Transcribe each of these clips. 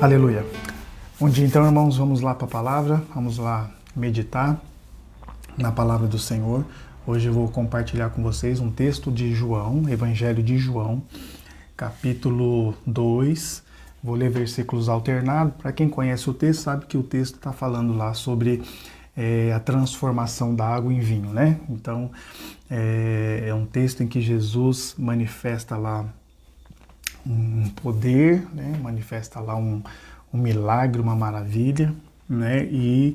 Aleluia. Bom dia, então, irmãos, vamos lá para a palavra, vamos lá meditar na palavra do Senhor. Hoje eu vou compartilhar com vocês um texto de João, Evangelho de João, capítulo 2. Vou ler versículos alternados. Para quem conhece o texto, sabe que o texto está falando lá sobre a transformação da água em vinho, né? Então, é um texto em que Jesus manifesta lá um poder, né? Manifesta lá um milagre, uma maravilha, né? E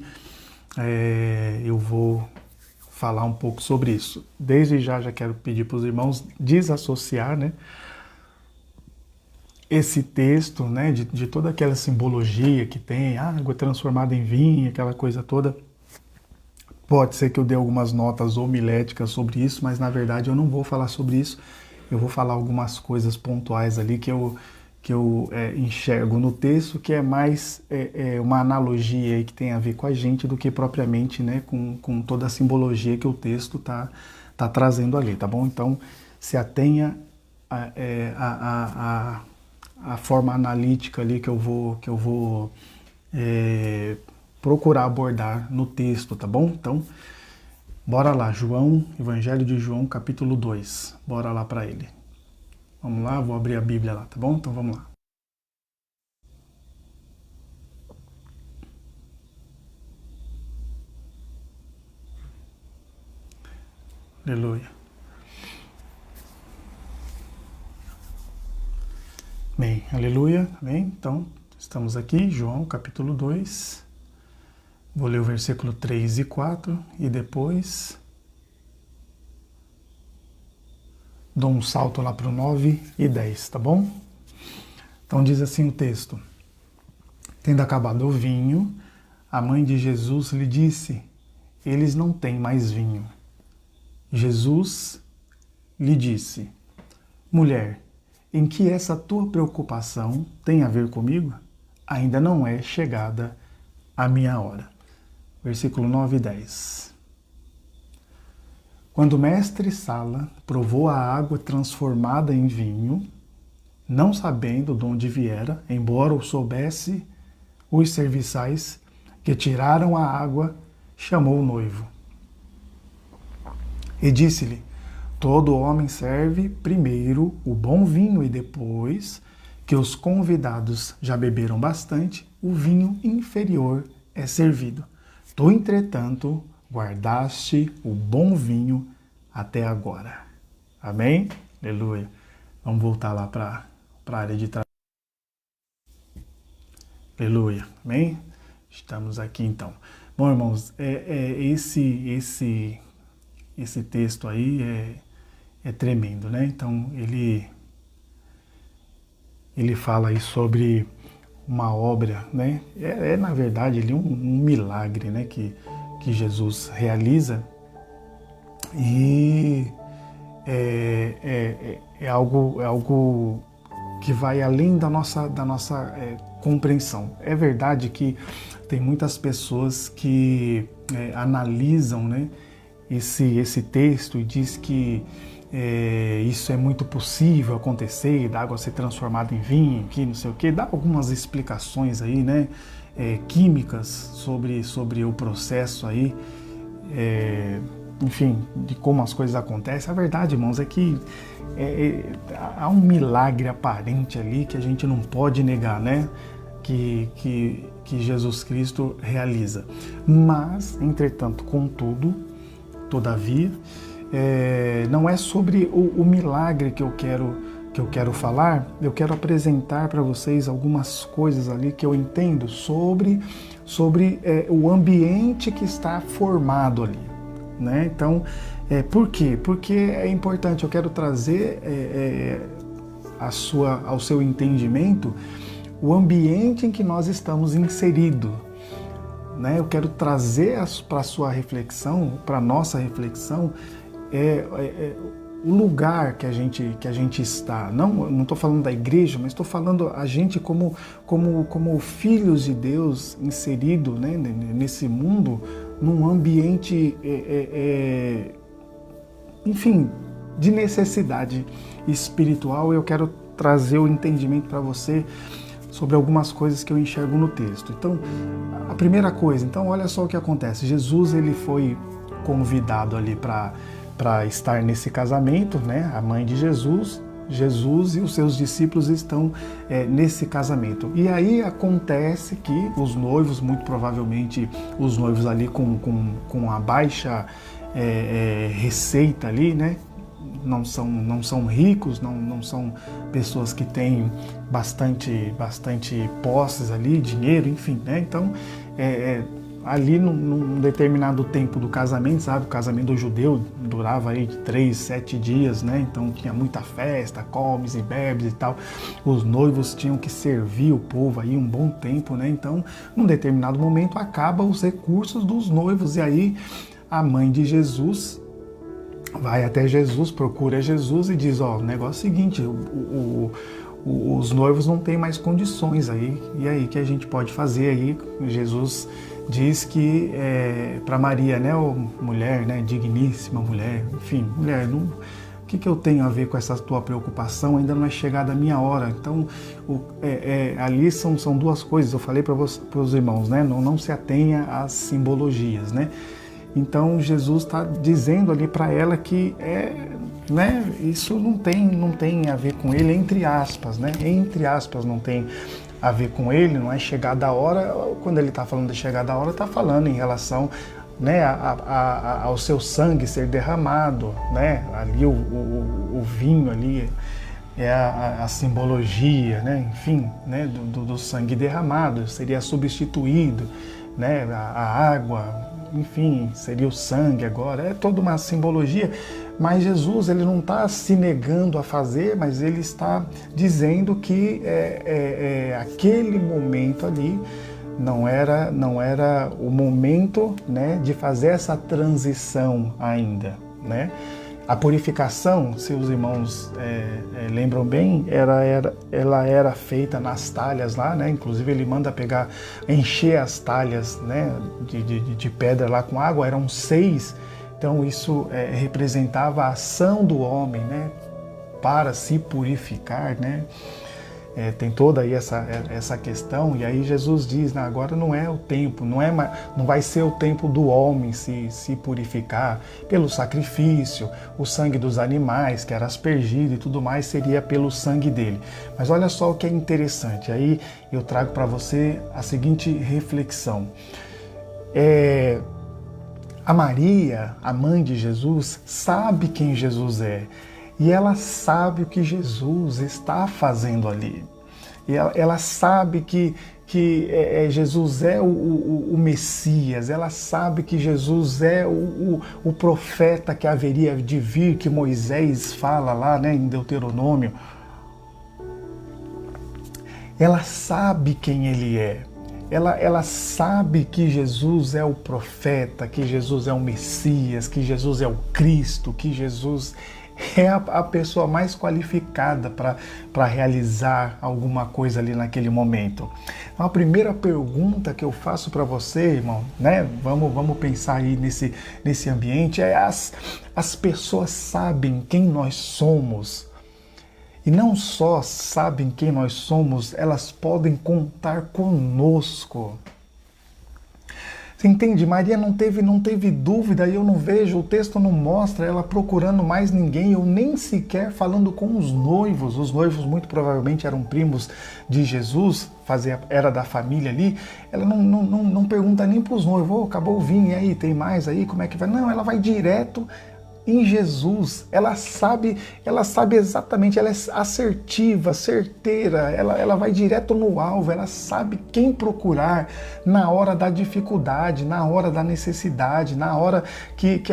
eu vou falar um pouco sobre isso. Desde já quero pedir para os irmãos desassociar, né, esse texto, né, de toda aquela simbologia que tem, água transformada em vinho, aquela coisa toda. Pode ser que eu dê algumas notas homiléticas sobre isso, mas na verdade eu não vou falar sobre isso. Eu vou falar algumas coisas pontuais ali que eu enxergo no texto, que é mais uma analogia aí que tem a ver com a gente do que propriamente, né, com toda a simbologia que o texto tá trazendo ali, tá bom? Então, se atenha a forma analítica ali que eu vou procurar abordar no texto, tá bom? Então, bora lá, João, Evangelho de João, capítulo 2. Bora lá para ele. Vamos lá, vou abrir a Bíblia lá, tá bom? Então vamos lá. Aleluia. Bem, aleluia, bem? Então, estamos aqui, João, capítulo 2. Vou ler o versículo 3 e 4 e depois dou um salto lá para o 9 e 10, tá bom? Então diz assim o texto: Tendo acabado o vinho, a mãe de Jesus lhe disse: Eles não têm mais vinho. Jesus lhe disse: Mulher, em que essa tua preocupação tem a ver comigo? Ainda não é chegada a minha hora. Versículo 9 e 10. Quando o mestre Sala provou a água transformada em vinho, não sabendo de onde viera, embora o soubesse, os serviçais que tiraram a água, chamou o noivo. E disse-lhe: Todo homem serve primeiro o bom vinho e depois, que os convidados já beberam bastante, o vinho inferior é servido. Tu, entretanto, guardaste o bom vinho até agora. Amém? Aleluia. Vamos voltar lá para a área de trabalho. Aleluia. Amém? Estamos aqui então. Bom, irmãos, esse texto aí é tremendo, né? Então, ele fala aí sobre uma obra, né? Na verdade, ele um milagre, né? Que Jesus realiza, e é algo que vai além da nossa compreensão. É verdade que tem muitas pessoas que analisam, né, esse texto e diz que isso é muito possível acontecer, da água ser transformada em vinho, que não sei o que, dá algumas explicações aí, né, químicas sobre o processo aí, enfim, de como as coisas acontecem. A verdade, irmãos, é que há um milagre aparente ali que a gente não pode negar, né, que Jesus Cristo realiza. Mas, entretanto, contudo, todavia, não é sobre o milagre que eu quero falar. Eu quero apresentar para vocês algumas coisas ali que eu entendo sobre o ambiente que está formado ali, né? Então, por quê? Porque é importante, eu quero trazer ao seu entendimento o ambiente em que nós estamos inseridos, né? Eu quero trazer para a sua reflexão, para a nossa reflexão, o lugar que a gente está. Não estou falando da igreja, mas estou falando a gente como filhos de Deus inserido, né, nesse mundo, num ambiente, enfim, de necessidade espiritual. Eu quero trazer o entendimento para você sobre algumas coisas que eu enxergo no texto. Então, a primeira coisa, então olha só o que acontece. Jesus, ele foi convidado ali para estar nesse casamento, né? A mãe de Jesus e os seus discípulos estão nesse casamento. E aí acontece que os noivos, muito provavelmente os noivos ali com a baixa receita ali, né? Não são ricos, não são pessoas que têm bastante posses ali, dinheiro, enfim, né? Então, ali num determinado tempo do casamento, sabe? O casamento do judeu durava aí de 3, 7 dias, né? Então tinha muita festa, comes e bebes e tal. Os noivos tinham que servir o povo aí um bom tempo, né? Então, num determinado momento, acabam os recursos dos noivos. E aí, a mãe de Jesus vai até Jesus, procura Jesus e diz, ó, o negócio é o seguinte, os noivos não têm mais condições aí, e aí, o que a gente pode fazer aí? Jesus diz que para Maria, né, mulher, né, digníssima mulher, enfim, mulher, não, o que eu tenho a ver com essa tua preocupação? Ainda não é chegada a minha hora. Então, ali são duas coisas, eu falei para os irmãos, né, não se atenha às simbologias, né. Então Jesus está dizendo ali para ela que né, isso não tem a ver com ele, entre aspas, né? Entre aspas, não tem a ver com ele, não é chegada a hora. Quando ele está falando de chegada a hora, está falando em relação, né, ao seu sangue ser derramado, né? Ali o vinho ali é a simbologia, né? Enfim, né, do sangue derramado, seria substituído, né? A água, enfim, seria o sangue agora, é toda uma simbologia, mas Jesus, ele não está se negando a fazer, mas ele está dizendo que aquele momento ali não era o momento, né, de fazer essa transição ainda, né? A purificação, se os irmãos lembram bem, ela era feita nas talhas lá, né? Inclusive ele manda encher as talhas, né, de pedra lá com água, eram 6. Então isso representava a ação do homem, né, para se purificar, né? Tem toda aí essa questão, e aí Jesus diz, né, agora não é o tempo, não vai ser o tempo do homem se purificar pelo sacrifício, o sangue dos animais, que era aspergido e tudo mais, seria pelo sangue dele. Mas olha só o que é interessante, aí eu trago para você a seguinte reflexão. A Maria, a mãe de Jesus, sabe quem Jesus é. E ela sabe o que Jesus está fazendo ali. E ela sabe que Jesus é o Messias, ela sabe que Jesus é o profeta que haveria de vir, que Moisés fala lá, né, em Deuteronômio. Ela sabe quem ele é. Ela sabe que Jesus é o profeta, que Jesus é o Messias, que Jesus é o Cristo, que Jesus é a pessoa mais qualificada para realizar alguma coisa ali naquele momento. Então, a primeira pergunta que eu faço para você, irmão, né? Vamos pensar aí nesse ambiente, as pessoas sabem quem nós somos. E não só sabem quem nós somos, elas podem contar conosco. Você entende? Maria não teve dúvida, e eu não vejo, o texto não mostra ela procurando mais ninguém, ou nem sequer falando com os noivos. Os noivos muito provavelmente eram primos de Jesus, era da família ali. Ela não pergunta nem para os noivos, acabou o vinho, e aí, tem mais aí, como é que vai? Não, ela vai direto em Jesus. Ela sabe exatamente, ela é assertiva, certeira, ela vai direto no alvo, ela sabe quem procurar na hora da dificuldade, na hora da necessidade, na hora que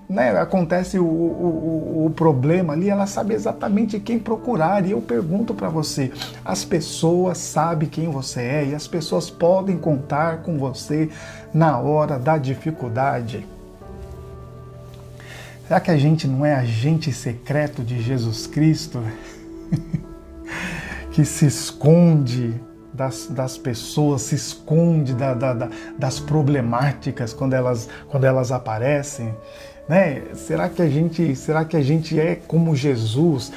né, acontece o problema ali, ela sabe exatamente quem procurar. E eu pergunto para você, as pessoas sabem quem você é e as pessoas podem contar com você na hora da dificuldade? Será que a gente não é agente secreto de Jesus Cristo? Que se esconde das pessoas, se esconde das problemáticas quando elas aparecem? Né? Será que a gente é como Jesus?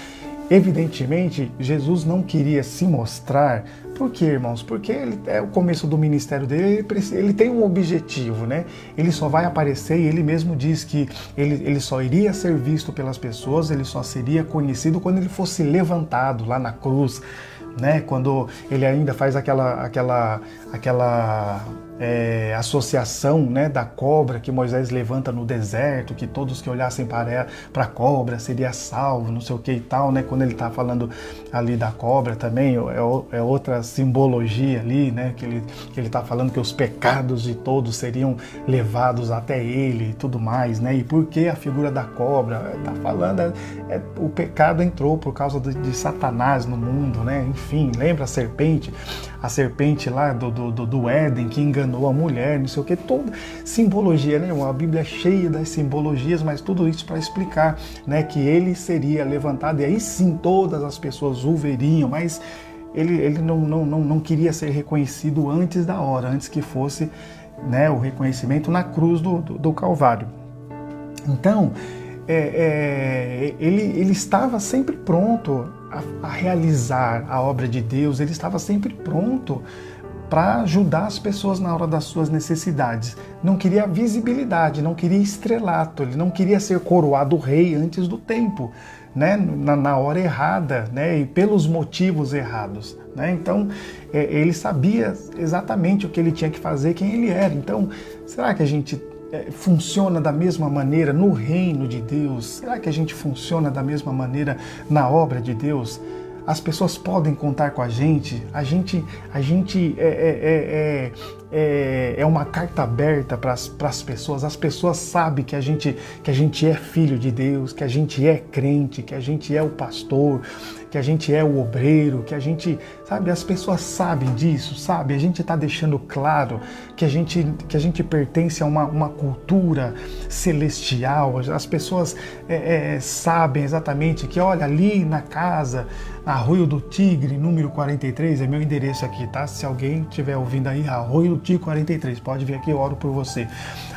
Evidentemente, Jesus não queria se mostrar. Por quê, irmãos? Porque ele é o começo do ministério dele, ele tem um objetivo, né? Ele só vai aparecer, e ele mesmo diz que ele só iria ser visto pelas pessoas, ele só seria conhecido quando ele fosse levantado lá na cruz, né? Quando ele ainda faz aquela associação, né, da cobra que Moisés levanta no deserto, que todos que olhassem para a cobra seria salvo, não sei o que e tal, né? Quando ele está falando ali da cobra também, é outra simbologia ali, né? Que ele está falando que os pecados de todos seriam levados até ele e tudo mais, né? E por que a figura da cobra? Está falando, o pecado entrou por causa de Satanás no mundo, né? Enfim, lembra a serpente lá do Éden que enganou a mulher, não sei o que, toda simbologia, né? A Bíblia é cheia das simbologias, mas tudo isso para explicar, né, que ele seria levantado, e aí sim todas as pessoas o veriam, mas ele não queria ser reconhecido antes da hora, antes que fosse, né, o reconhecimento na cruz do Calvário. Então, ele estava sempre pronto a realizar a obra de Deus, ele estava sempre pronto para ajudar as pessoas na hora das suas necessidades. Não queria visibilidade, não queria estrelato, ele não queria ser coroado rei antes do tempo, né? Na hora errada, né? E pelos motivos errados, né? Então, ele sabia exatamente o que ele tinha que fazer, quem ele era. Então, será que a gente funciona da mesma maneira no reino de Deus? Será que a gente funciona da mesma maneira na obra de Deus? As pessoas podem contar com a gente é uma carta aberta para as pessoas. As pessoas sabem que a gente é filho de Deus, que a gente é crente, que a gente é o pastor, que a gente é o obreiro, que a gente, sabe, as pessoas sabem disso, sabe? A gente está deixando claro que a gente pertence a uma cultura celestial. As pessoas sabem exatamente que, olha, ali na casa, Arroio do Tigre, número 43, é meu endereço aqui, tá? Se alguém estiver ouvindo aí, Arroio do Tigre 43, pode vir aqui, eu oro por você.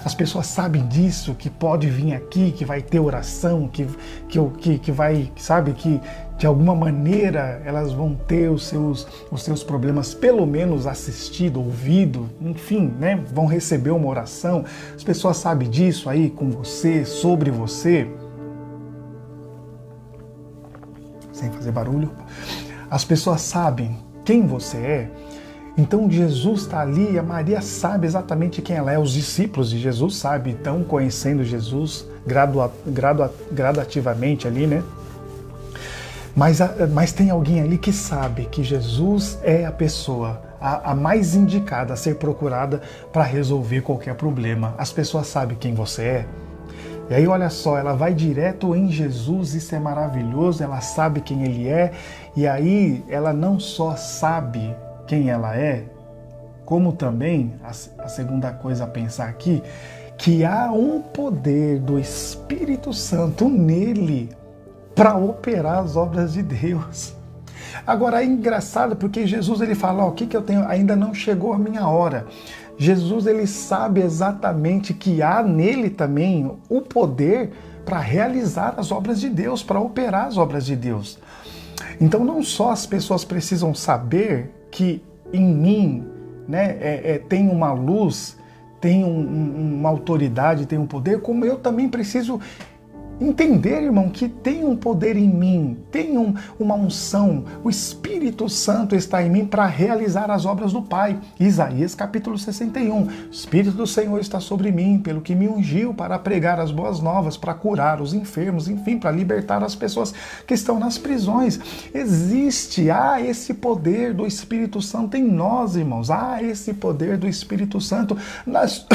As pessoas sabem disso, que pode vir aqui, que vai ter oração, que vai, sabe, que de alguma maneira elas vão ter os seus problemas pelo menos assistido, ouvido, enfim, né? Vão receber uma oração. As pessoas sabem disso aí com você, sobre você. Sem fazer barulho. As pessoas sabem quem você é. Então Jesus está ali, a Maria sabe exatamente quem ela é, os discípulos de Jesus sabem, estão conhecendo Jesus gradativamente ali, né? Mas tem alguém ali que sabe que Jesus é a pessoa, a mais indicada a ser procurada para resolver qualquer problema. As pessoas sabem quem você é. E aí, olha só, ela vai direto em Jesus, isso é maravilhoso, ela sabe quem ele é, e aí ela não só sabe quem ela é, como também, a segunda coisa a pensar aqui, que há um poder do Espírito Santo nele para operar as obras de Deus. Agora é engraçado porque Jesus ele fala, o que eu tenho, ainda não chegou a minha hora. Jesus ele sabe exatamente que há nele também o poder para realizar as obras de Deus, para operar as obras de Deus. Então não só as pessoas precisam saber que em mim, né, tem uma luz, tem uma autoridade, tem um poder, como eu também preciso entender, irmão, que tem um poder em mim, tem uma unção, o Espírito Santo está em mim para realizar as obras do Pai. Isaías capítulo 61, o Espírito do Senhor está sobre mim, pelo que me ungiu para pregar as boas novas, para curar os enfermos, enfim, para libertar as pessoas que estão nas prisões. Há esse poder do Espírito Santo em nós, irmãos, há esse poder do Espírito Santo nas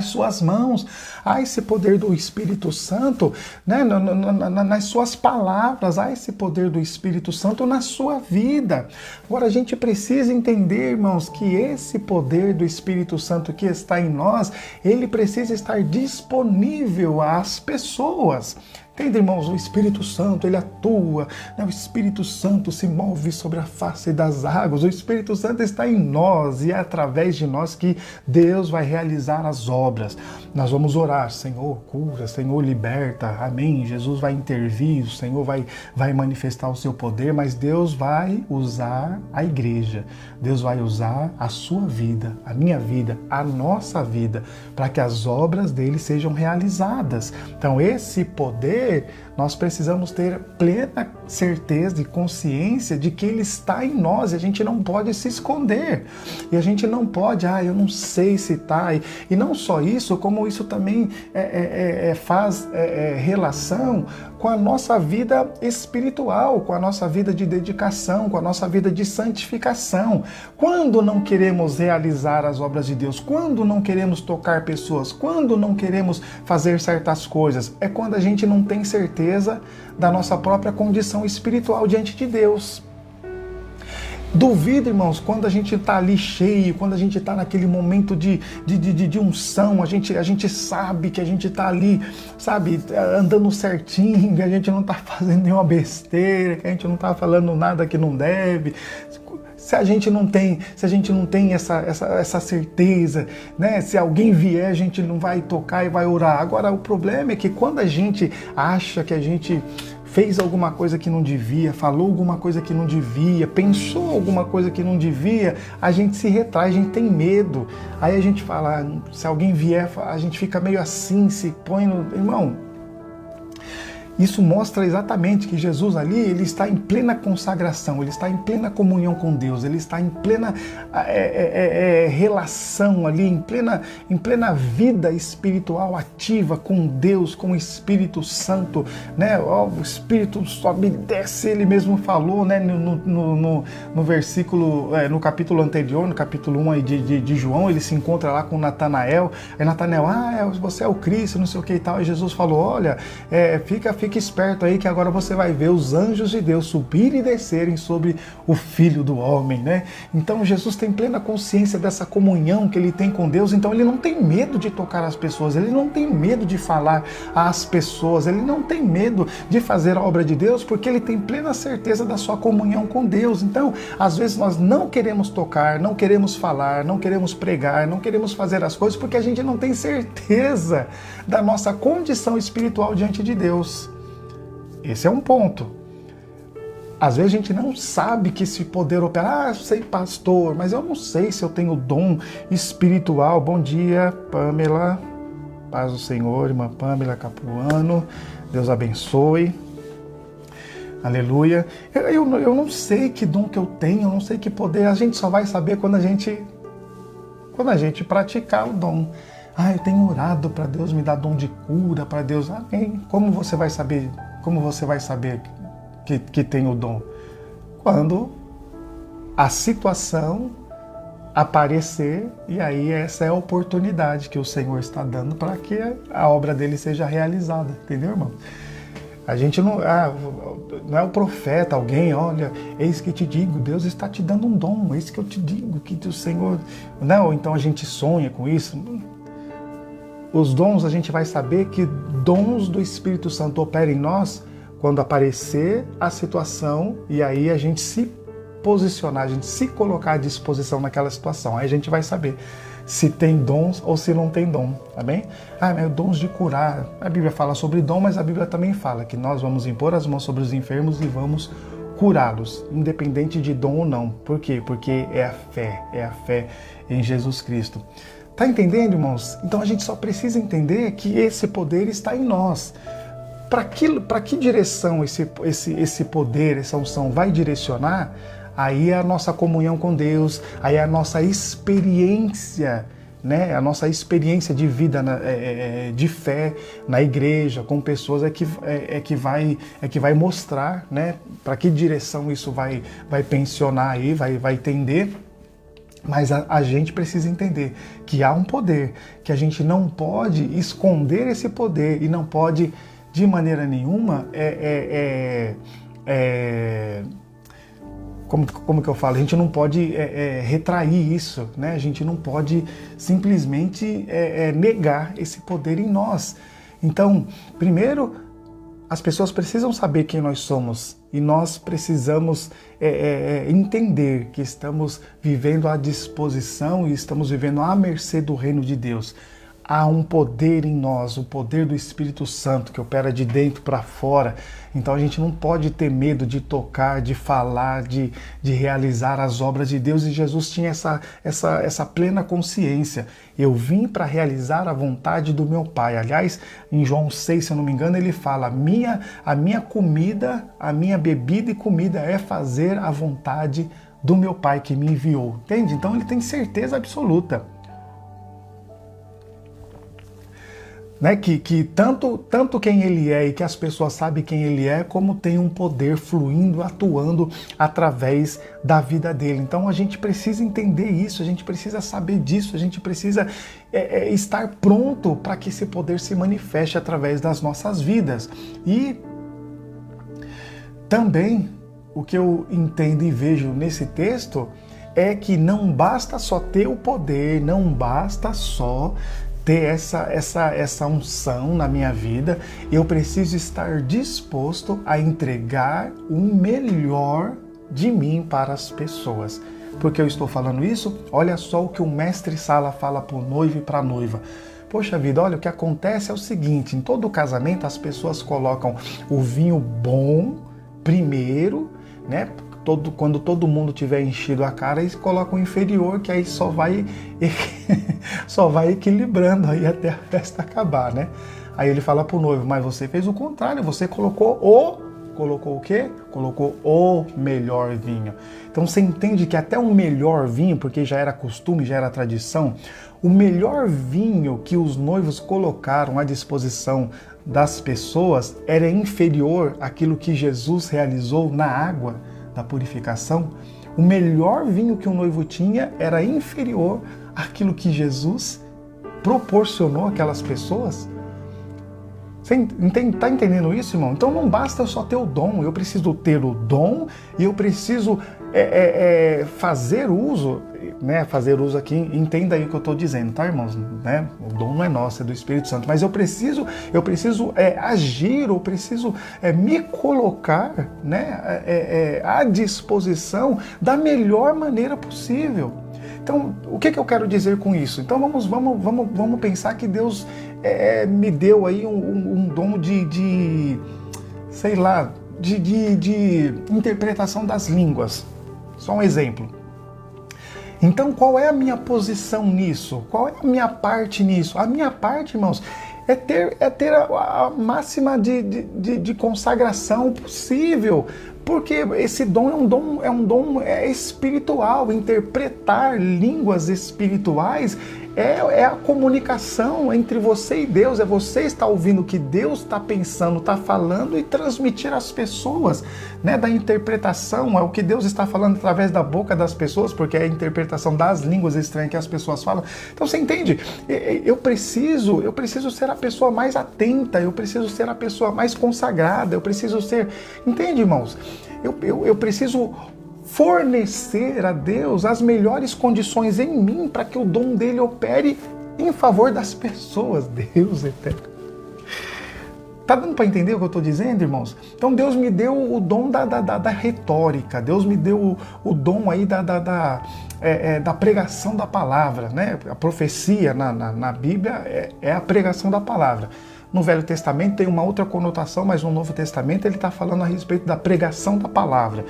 suas mãos, há esse poder do Espírito Santo, né, nas suas palavras, há esse poder do Espírito Santo na sua vida. Agora a gente precisa entender, irmãos, que esse poder do Espírito Santo que está em nós, ele precisa estar disponível às pessoas. Entende, irmãos? O Espírito Santo, ele atua, né? O Espírito Santo se move sobre a face das águas, o Espírito Santo está em nós e é através de nós que Deus vai realizar as obras. Nós vamos orar, Senhor, cura, Senhor, liberta, amém. Jesus vai intervir, o Senhor vai manifestar o seu poder, mas Deus vai usar a igreja, Deus vai usar a sua vida, a minha vida, a nossa vida, para que as obras dele sejam realizadas. Então, esse poder, nós precisamos ter plena certeza e consciência de que ele está em nós, e a gente não pode se esconder, e a gente não pode, eu não sei se está, e não só isso, como isso também faz relação com a nossa vida espiritual, com a nossa vida de dedicação, com a nossa vida de santificação. Quando não queremos realizar as obras de Deus, quando não queremos tocar pessoas, quando não queremos fazer certas coisas, é quando a gente não tem certeza da nossa própria condição espiritual diante de Deus. Duvido, irmãos, quando a gente está ali cheio, quando a gente está naquele momento de unção, a gente sabe que a gente está ali, sabe, andando certinho, que a gente não está fazendo nenhuma besteira, que a gente não está falando nada que não deve. Se a gente não tem essa certeza, né? Se alguém vier, a gente não vai tocar e vai orar. Agora, o problema é que quando a gente acha que a gente fez alguma coisa que não devia, falou alguma coisa que não devia, pensou alguma coisa que não devia, a gente se retrai, a gente tem medo. Aí a gente fala, se alguém vier, a gente fica meio assim, se põe no... Irmão, isso mostra exatamente que Jesus ali, ele está em plena consagração, ele está em plena comunhão com Deus, ele está em plena relação ali, em plena vida espiritual ativa com Deus, com o Espírito Santo, né? O Espírito sobe e desce, ele mesmo falou, né? No versículo, no capítulo anterior, no capítulo 1 aí de João, ele se encontra lá com Natanael, aí Natanael, você é o Cristo, não sei o que e tal, e Jesus falou, olha, fique esperto aí que agora você vai ver os anjos de Deus subirem e descerem sobre o Filho do Homem, né? Então Jesus tem plena consciência dessa comunhão que ele tem com Deus, então ele não tem medo de tocar as pessoas, ele não tem medo de falar às pessoas, ele não tem medo de fazer a obra de Deus, porque ele tem plena certeza da sua comunhão com Deus. Então, às vezes nós não queremos tocar, não queremos falar, não queremos pregar, não queremos fazer as coisas porque a gente não tem certeza da nossa condição espiritual diante de Deus. Esse é um ponto. Às vezes a gente não sabe que esse poder opera. Eu sei, pastor, mas eu não sei se eu tenho dom espiritual. Bom dia, Pamela. Paz do Senhor, irmã Pamela Capuano. Deus abençoe. Aleluia. Eu não sei que dom que eu tenho, eu não sei que poder. A gente só vai saber quando a gente praticar o dom. Eu tenho orado para Deus me dar dom de cura, para Deus... Amém. Como você vai saber que tem o dom? Quando a situação aparecer, e aí essa é a oportunidade que o Senhor está dando para que a obra dele seja realizada. Entendeu, irmão? A gente não é o profeta, alguém, olha, eis que te digo, Deus está te dando um dom, eis que eu te digo, que o Senhor... Não, ou então a gente sonha com isso. Os dons, a gente vai saber que dons do Espírito Santo operam em nós quando aparecer a situação e aí a gente se posicionar, a gente se colocar à disposição naquela situação. Aí a gente vai saber se tem dons ou se não tem dom, tá bem? Mas dons de curar. A Bíblia fala sobre dom, mas a Bíblia também fala que nós vamos impor as mãos sobre os enfermos e vamos curá-los, independente de dom ou não. Por quê? Porque é a fé em Jesus Cristo. Tá entendendo, irmãos? Então a gente só precisa entender que esse poder está em nós. Para que direção esse poder, essa unção vai direcionar? Aí é a nossa comunhão com Deus, aí é a nossa experiência, né? A nossa experiência de vida, de fé na igreja, com pessoas que vai mostrar, né? Para que direção isso vai pensionar aí, vai tender. Mas a gente precisa entender que há um poder, que a gente não pode esconder esse poder e não pode, de maneira nenhuma, como que eu falo? A gente não pode retrair isso, né? A gente não pode simplesmente negar esse poder em nós. Então, primeiro, as pessoas precisam saber quem nós somos e nós precisamos entender que estamos vivendo à disposição e estamos vivendo à mercê do reino de Deus. Há um poder em nós, o poder do Espírito Santo que opera de dentro para fora. Então a gente não pode ter medo de tocar, de falar, de realizar as obras de Deus. E Jesus tinha essa plena consciência. Eu vim para realizar a vontade do meu Pai. Aliás, em João 6, se eu não me engano, ele fala: a minha comida, a minha bebida e comida é fazer a vontade do meu Pai que me enviou. Entende? Então ele tem certeza absoluta. Né, que tanto quem ele é e que as pessoas sabem quem ele é, como tem um poder fluindo, atuando através da vida dele. Então a gente precisa entender isso, a gente precisa saber disso, a gente precisa estar pronto para que esse poder se manifeste através das nossas vidas. E também o que eu entendo e vejo nesse texto é que não basta só ter o poder, não basta só ter essa unção na minha vida, eu preciso estar disposto a entregar o melhor de mim para as pessoas. Por que eu estou falando isso? Olha só o que o mestre Sala fala para o noivo e para a noiva. Poxa vida, olha, o que acontece é o seguinte: em todo casamento as pessoas colocam o vinho bom primeiro, né? Quando todo mundo tiver enchido a cara, eles colocam o inferior, que aí só vai equilibrando aí até a festa acabar, né? Aí ele fala pro noivo: mas você fez o contrário, você colocou o quê? Colocou o melhor vinho. Então você entende que até o melhor vinho, porque já era costume, já era tradição, o melhor vinho que os noivos colocaram à disposição das pessoas era inferior àquilo que Jesus realizou na água da purificação. O melhor vinho que o noivo tinha era inferior àquilo que Jesus proporcionou àquelas pessoas. Você está entendendo isso, irmão? Então não basta só ter o dom, eu preciso ter o dom e eu preciso fazer uso, né? Fazer uso aqui, entenda aí o que eu estou dizendo, tá, irmãos? Né? O dom não é nosso, é do Espírito Santo, mas eu preciso agir, eu preciso me colocar, né? À disposição da melhor maneira possível. Então, o que eu quero dizer com isso? Então, vamos pensar que Deus me deu aí um dom de interpretação das línguas. Só um exemplo. Então, qual é a minha posição nisso? Qual é a minha parte nisso? A minha parte, irmãos, é ter a máxima de consagração possível, porque esse dom é um dom espiritual. Interpretar línguas espirituais é a comunicação entre você e Deus, é você estar ouvindo o que Deus está pensando, está falando e transmitir às pessoas, né? Da interpretação, é o que Deus está falando através da boca das pessoas, porque é a interpretação das línguas estranhas que as pessoas falam. Então você entende? Eu preciso ser a pessoa mais atenta, eu preciso ser a pessoa mais consagrada, eu preciso ser... Entende, irmãos? Eu preciso fornecer a Deus as melhores condições em mim para que o dom dele opere em favor das pessoas. Deus eterno. Tá dando para entender o que eu estou dizendo, irmãos? Então Deus me deu o dom da retórica, Deus me deu o dom aí da pregação da palavra, né? A profecia na Bíblia é a pregação da palavra. No Velho Testamento tem uma outra conotação, mas no Novo Testamento ele está falando a respeito da pregação da palavra.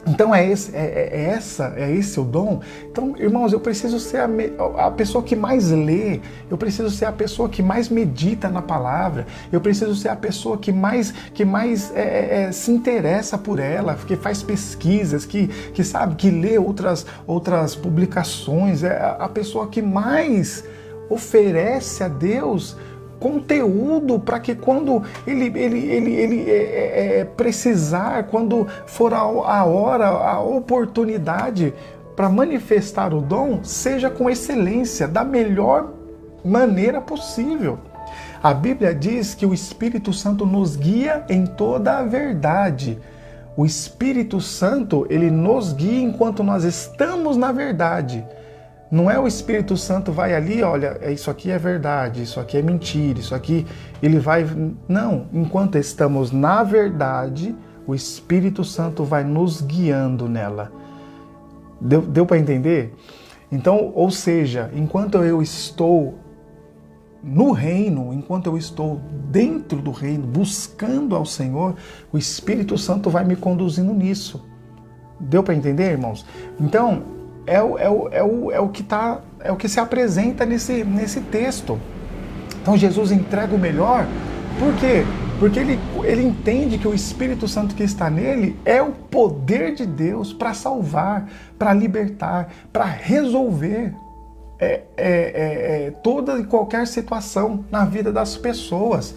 Então é esse o dom. Então, irmãos, eu preciso ser a pessoa que mais lê, eu preciso ser a pessoa que mais medita na palavra, eu preciso ser a pessoa que mais se interessa por ela, que faz pesquisas, que sabe, que lê outras publicações, é a pessoa que mais oferece a Deus conteúdo para que quando ele precisar, quando for a hora, a oportunidade para manifestar o dom, seja com excelência, da melhor maneira possível. A Bíblia diz que o Espírito Santo nos guia em toda a verdade. O Espírito Santo, ele nos guia enquanto nós estamos na verdade. Não é o Espírito Santo vai ali, olha, isso aqui é verdade, isso aqui é mentira, isso aqui ele vai... Não, enquanto estamos na verdade, o Espírito Santo vai nos guiando nela. Deu para entender? Então, ou seja, enquanto eu estou no reino, enquanto eu estou dentro do reino, buscando ao Senhor, o Espírito Santo vai me conduzindo nisso. Deu para entender, irmãos? Então, é o que se apresenta nesse texto. Então, Jesus entrega o melhor. Por quê? Porque ele entende que o Espírito Santo que está nele é o poder de Deus para salvar, para libertar, para resolver toda e qualquer situação na vida das pessoas.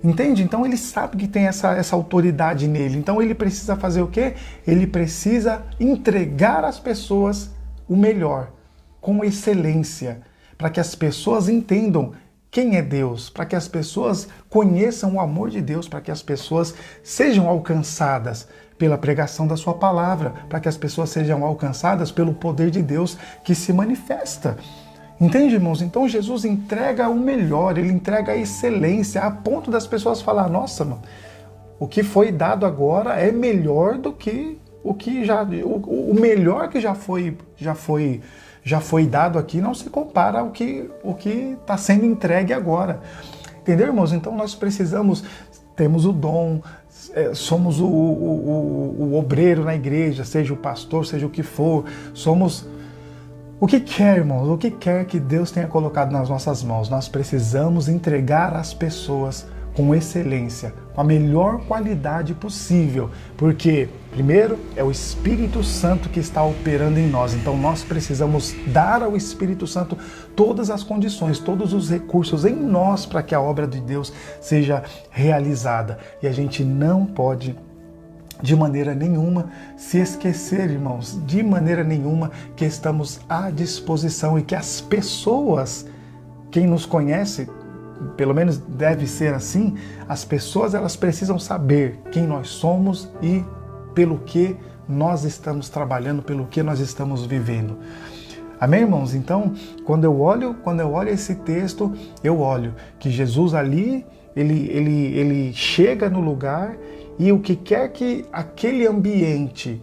Entende? Então ele sabe que tem essa autoridade nele. Então ele precisa fazer o quê? Ele precisa entregar às pessoas o melhor, com excelência, para que as pessoas entendam quem é Deus, para que as pessoas conheçam o amor de Deus, para que as pessoas sejam alcançadas pela pregação da sua palavra, para que as pessoas sejam alcançadas pelo poder de Deus que se manifesta. Entende, irmãos? Então Jesus entrega o melhor, ele entrega a excelência, a ponto das pessoas falar, nossa, mano, o que foi dado agora é melhor do que o melhor que já foi dado aqui não se compara ao que está sendo entregue agora. Entendeu, irmãos? Então nós temos o dom, somos o obreiro na igreja, seja o pastor, seja o que for, somos o que quer, irmãos, o que quer que Deus tenha colocado nas nossas mãos. Nós precisamos entregar às pessoas com excelência, com a melhor qualidade possível, porque, primeiro, é o Espírito Santo que está operando em nós, então nós precisamos dar ao Espírito Santo todas as condições, todos os recursos em nós para que a obra de Deus seja realizada. E a gente não pode, de maneira nenhuma, se esquecer, irmãos, de maneira nenhuma, que estamos à disposição e que as pessoas, quem nos conhece, pelo menos deve ser assim, as pessoas elas precisam saber quem nós somos e pelo que nós estamos trabalhando, pelo que nós estamos vivendo. Amém, irmãos? Então, quando eu olho esse texto, eu olho que Jesus ali, ele chega no lugar e o que quer que aquele ambiente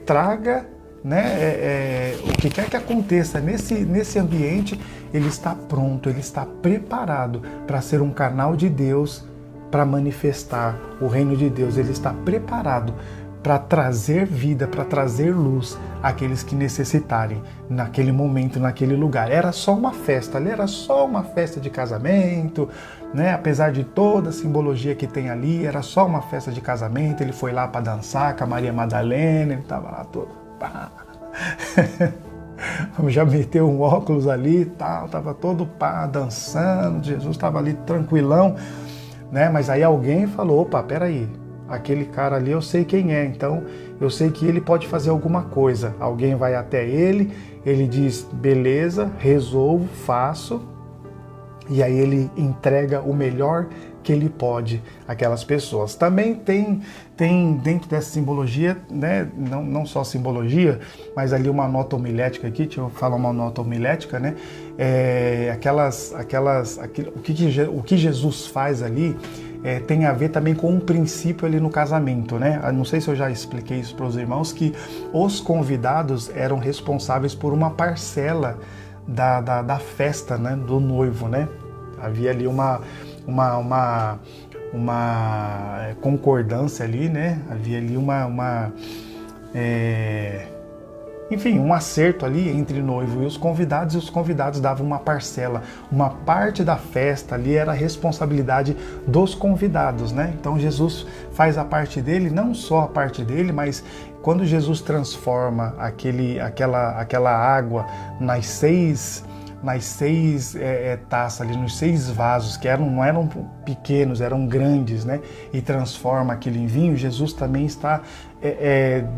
traga, né, o que quer que aconteça nesse ambiente, ele está pronto, ele está preparado para ser um canal de Deus, para manifestar o reino de Deus. Ele está preparado para trazer vida, para trazer luz àqueles que necessitarem naquele momento, naquele lugar. Era só uma festa, ali era só uma festa de casamento, né? Apesar de toda a simbologia que tem ali, era só uma festa de casamento. Ele foi lá para dançar com a Maria Madalena, ele estava lá todo... já meteu um óculos ali e tal, estava todo dançando, Jesus estava ali tranquilão, né? Mas aí alguém falou, opa, peraí, aquele cara ali eu sei quem é, então eu sei que ele pode fazer alguma coisa. Alguém vai até ele diz, beleza, resolvo, faço, e aí ele entrega o melhor que ele pode àquelas pessoas. Também tem dentro dessa simbologia, né, não só simbologia, mas ali uma nota homilética aqui, deixa eu falar uma nota homilética, né, o que Jesus faz ali tem a ver também com um princípio ali no casamento, né? Eu não sei se eu já expliquei isso para os irmãos, que os convidados eram responsáveis por uma parcela da festa, né, do noivo, né? Havia ali uma concordância ali, né? Havia ali enfim, um acerto ali entre noivo e os convidados davam uma parcela, uma parte da festa ali era a responsabilidade dos convidados, né? Então Jesus faz a parte dele, não só a parte dele, mas quando Jesus transforma aquela água nas seis taças ali, nos 6 vasos, que não eram pequenos, eram grandes, né? E transforma aquilo em vinho, Jesus também está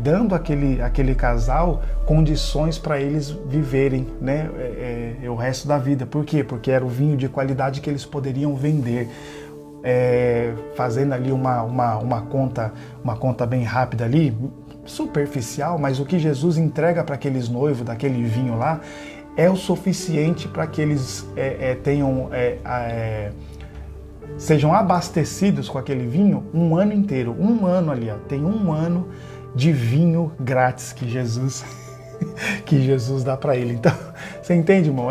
dando aquele casal condições para eles viverem, né? O resto da vida. Por quê? Porque era o vinho de qualidade que eles poderiam vender. Fazendo ali uma conta bem rápida ali, superficial, mas o que Jesus entrega para aqueles noivos daquele vinho lá é o suficiente para que eles sejam abastecidos com aquele vinho um ano inteiro. Um ano ali, ó, tem um ano de vinho grátis que Jesus dá para ele. Então, você entende, irmão?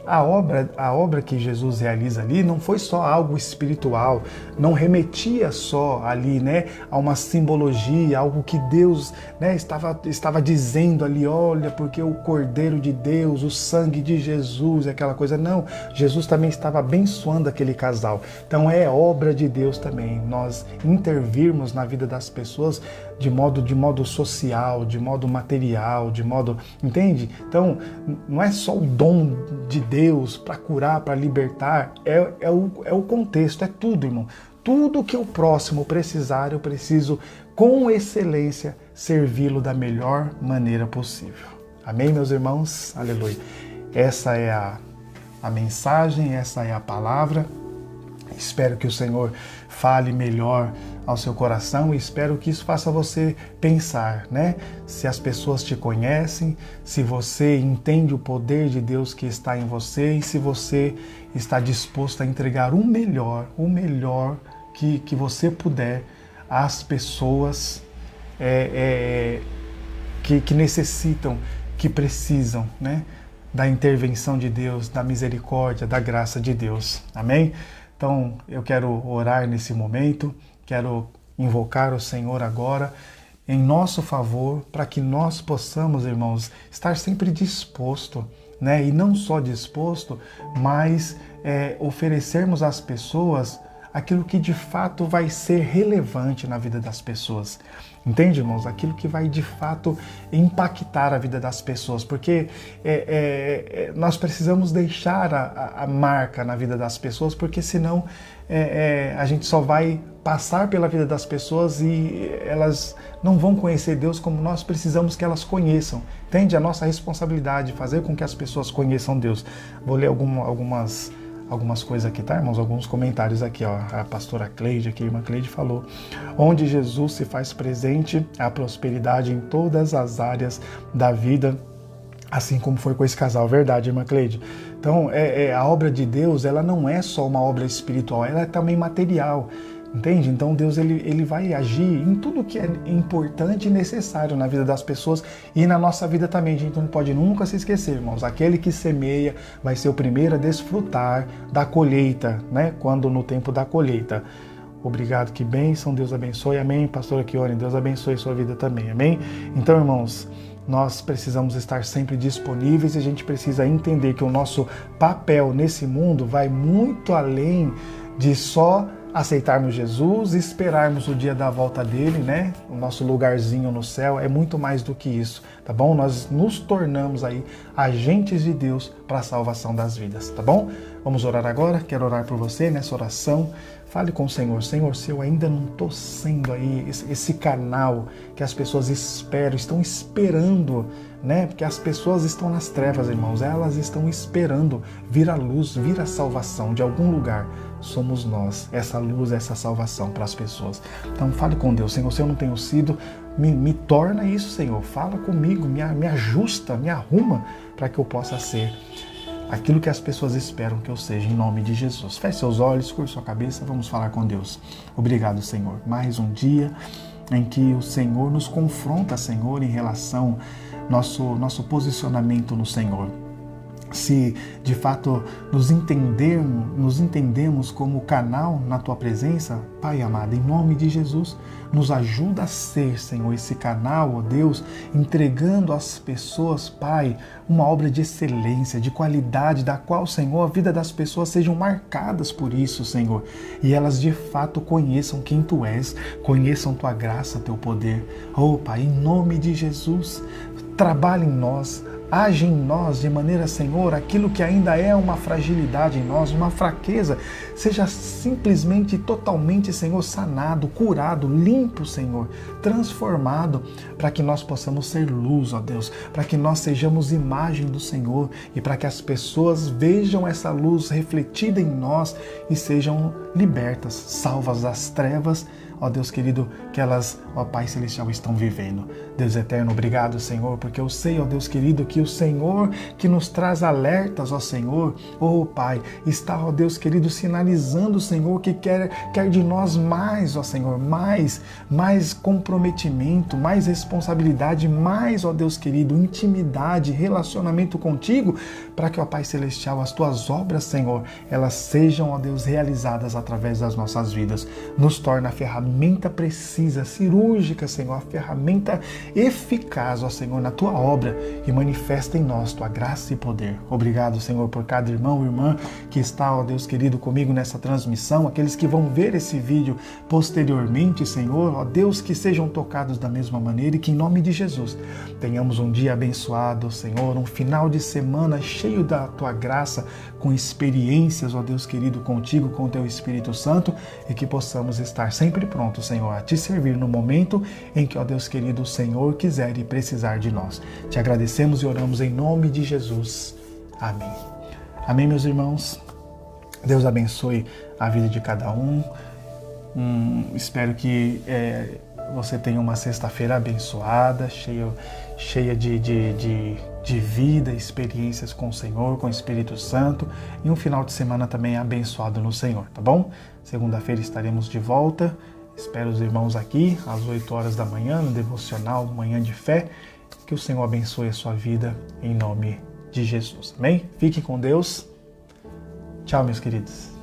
A obra que Jesus realiza ali não foi só algo espiritual, não remetia só ali, né, a uma simbologia, algo que Deus, né, estava dizendo ali, olha, porque o Cordeiro de Deus, o sangue de Jesus, aquela coisa. Não, Jesus também estava abençoando aquele casal. Então é obra de Deus também, nós intervirmos na vida das pessoas de modo social, de modo material, de modo... Entende? Então, não é só o dom de Deus para curar, para libertar, é o contexto, é tudo, irmão. Tudo que o próximo precisar, eu preciso, com excelência, servi-lo da melhor maneira possível. Amém, meus irmãos? Aleluia. Essa é a mensagem, essa é a palavra. Espero que o Senhor fale melhor ao seu coração e espero que isso faça você pensar, né? Se as pessoas te conhecem, se você entende o poder de Deus que está em você e se você está disposto a entregar o melhor que você puder às pessoas que necessitam, que precisam, né? Da intervenção de Deus, da misericórdia, da graça de Deus. Amém? Então, eu quero orar nesse momento, quero invocar o Senhor agora em nosso favor, para que nós possamos, irmãos, estar sempre disposto, né? E não só disposto, mas oferecermos às pessoas aquilo que de fato vai ser relevante na vida das pessoas. Entende, irmãos? Aquilo que vai de fato impactar a vida das pessoas, porque nós precisamos deixar a marca na vida das pessoas, porque senão a gente só vai passar pela vida das pessoas e elas não vão conhecer Deus como nós precisamos que elas conheçam. Entende? A nossa responsabilidade de fazer com que as pessoas conheçam Deus. Vou ler algumas coisas aqui, tá, irmãos? Alguns comentários aqui, ó. A pastora Cleide, aqui, a irmã Cleide falou: onde Jesus se faz presente, há prosperidade em todas as áreas da vida, assim como foi com esse casal. Verdade, irmã Cleide. Então, a obra de Deus, ela não é só uma obra espiritual, ela é também material. Entende? Então Deus ele vai agir em tudo que é importante e necessário na vida das pessoas e na nossa vida também. A gente não pode nunca se esquecer, irmãos. Aquele que semeia vai ser o primeiro a desfrutar da colheita, né? Quando no tempo da colheita. Obrigado, que bênção, Deus abençoe. Amém, pastora Kione, Deus abençoe sua vida também. Amém? Então, irmãos, nós precisamos estar sempre disponíveis e a gente precisa entender que o nosso papel nesse mundo vai muito além de só aceitarmos Jesus e esperarmos o dia da volta dele, né? O nosso lugarzinho no céu é muito mais do que isso, tá bom? Nós nos tornamos aí agentes de Deus para a salvação das vidas, tá bom? Vamos orar agora? Quero orar por você nessa oração. Fale com o Senhor. Senhor, se eu ainda não estou sendo aí esse canal que as pessoas estão esperando, né? Porque as pessoas estão nas trevas, irmãos. Elas estão esperando vir a luz, vir a salvação de algum lugar. Somos nós, essa luz, essa salvação para as pessoas. Então fale com Deus. Senhor, se eu não tenho sido, me torna isso, Senhor. Fala comigo, me ajusta, me arruma para que eu possa ser aquilo que as pessoas esperam que eu seja, em nome de Jesus. Feche seus olhos, curva sua cabeça, vamos falar com Deus. Obrigado, Senhor. Mais um dia em que o Senhor nos confronta, Senhor, em relação ao nosso posicionamento no Senhor. Se de fato nos entendemos como canal na Tua presença, Pai amado, em nome de Jesus, nos ajuda a ser, Senhor, esse canal, ó Deus, entregando às pessoas, Pai, uma obra de excelência, de qualidade, da qual, Senhor, a vida das pessoas sejam marcadas por isso, Senhor, e elas de fato conheçam quem Tu és, conheçam Tua graça, Teu poder. Oh, Pai, em nome de Jesus, trabalhe em nós, age em nós de maneira, Senhor, aquilo que ainda é uma fragilidade em nós, uma fraqueza, seja simplesmente, totalmente, Senhor, sanado, curado, limpo, Senhor, transformado, para que nós possamos ser luz, ó Deus, para que nós sejamos imagem do Senhor e para que as pessoas vejam essa luz refletida em nós e sejam libertas, salvas das trevas, ó Deus querido, que elas, ó Pai Celestial, estão vivendo. Deus eterno, obrigado, Senhor, porque eu sei, ó Deus querido, que o Senhor que nos traz alertas, ó Senhor, ó Pai, está, ó Deus querido, sinalizando, Senhor, que quer de nós mais, ó Senhor, mais comprometimento, mais responsabilidade, mais, ó Deus querido, intimidade, relacionamento contigo, para que, ó Pai Celestial, as tuas obras, Senhor, elas sejam, ó Deus, realizadas através das nossas vidas. Nos torna a ferramenta precisa, cirúrgica, Senhor, a ferramenta eficaz, ó Senhor, na tua obra, e manifesta em nós tua graça e poder. Obrigado, Senhor, por cada irmão e irmã que está, ó Deus querido, comigo nessa transmissão, aqueles que vão ver esse vídeo posteriormente, Senhor, ó Deus, que sejam tocados da mesma maneira e que em nome de Jesus tenhamos um dia abençoado, Senhor, um final de semana cheio da tua graça, com experiências, ó Deus querido, contigo, com o teu Espírito Santo, e que possamos estar sempre prontos, Senhor, a te servir no momento em que, ó Deus querido, o Senhor quiser e precisar de nós. Te agradecemos e oramos em nome de Jesus. Amém. Amém, meus irmãos. Deus abençoe a vida de cada um. Espero que você tenha uma sexta-feira abençoada, cheia de vida, experiências com o Senhor, com o Espírito Santo, e um final de semana também abençoado no Senhor, tá bom? Segunda-feira estaremos de volta. Espero os irmãos aqui às 8 horas da manhã, no Devocional Manhã de Fé. Que o Senhor abençoe a sua vida em nome de Jesus. Amém? Fiquem com Deus. Tchau, meus queridos.